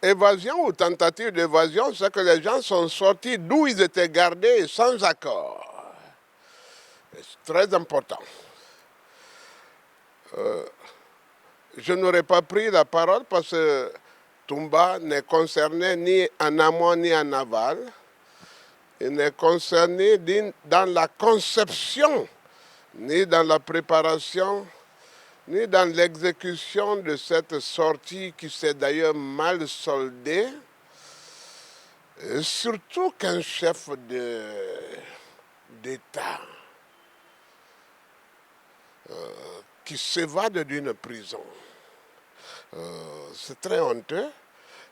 évasion ou tentative d'évasion, c'est que les gens sont sortis d'où ils étaient gardés sans accord. C'est très important. Je n'aurais pas pris la parole parce que Toumba n'est concerné ni en amont ni en aval. Il n'est concerné ni dans la conception, ni dans la préparation, ni dans l'exécution de cette sortie qui s'est d'ailleurs mal soldée. Et surtout qu'un chef d'État qui s'évade d'une prison, c'est très honteux.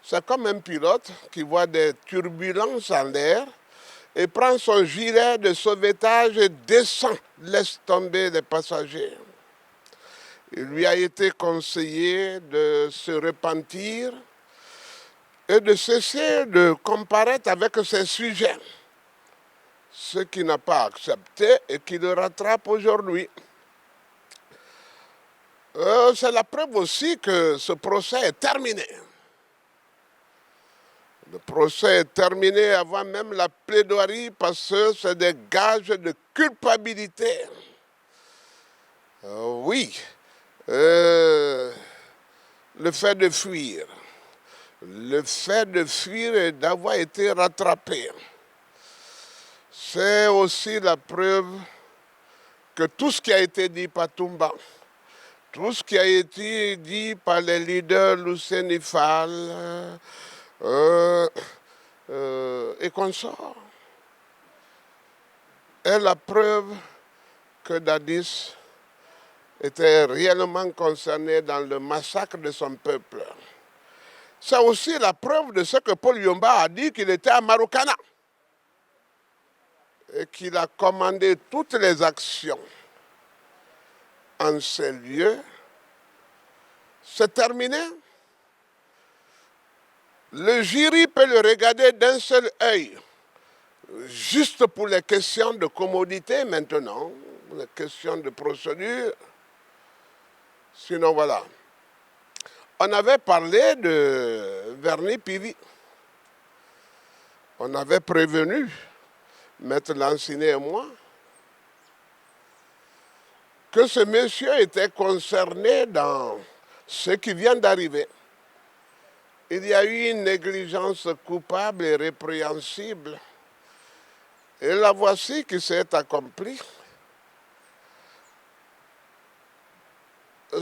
C'est comme un pilote qui voit des turbulences en l'air et prend son gilet de sauvetage et descend, laisse tomber les passagers. Il lui a été conseillé de se repentir et de cesser de comparaître avec ses sujets, ce qu'il n'a pas accepté et qui le rattrape aujourd'hui. C'est la preuve aussi que ce procès est terminé. Le procès est terminé avant même la plaidoirie parce que c'est des gages de culpabilité. Oui, le fait de fuir, et d'avoir été rattrapé, c'est aussi la preuve que tout ce qui a été dit par Toumba, tout ce qui a été dit par les leaders Lucénifal et consorts est la preuve que Dadis était réellement concerné dans le massacre de son peuple. C'est aussi la preuve de ce que Paul Yomba a dit, qu'il était à Marokana et qu'il a commandé toutes les actions en ces lieux. C'est terminé. Le jury peut le regarder d'un seul œil, juste pour les questions de commodité maintenant, les questions de procédure. Sinon, voilà. On avait parlé de Verny Pivi. On avait prévenu Maître Lansiné et moi que ce monsieur était concerné dans ce qui vient d'arriver. Il y a eu une négligence coupable et répréhensible. Et la voici qui s'est accomplie.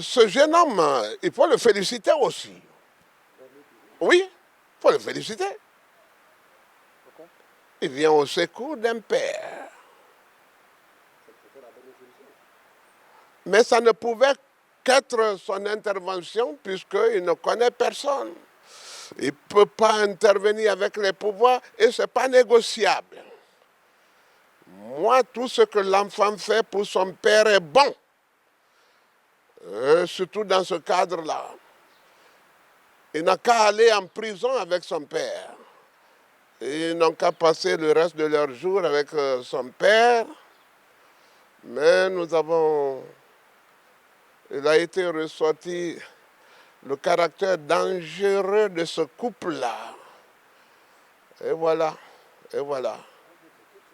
Ce jeune homme, il faut le féliciter aussi. Oui, il faut le féliciter. Il vient au secours d'un père. Mais ça ne pouvait qu'être son intervention puisqu'il ne connaît personne. Il ne peut pas intervenir avec les pouvoirs et ce n'est pas négociable. Moi, tout ce que l'enfant fait pour son père est bon. Surtout dans ce cadre-là. Il n'a qu'à aller en prison avec son père. Ils n'ont qu'à passer le reste de leur jour avec son père. Mais il a été ressorti le caractère dangereux de ce couple-là. Et voilà, et voilà.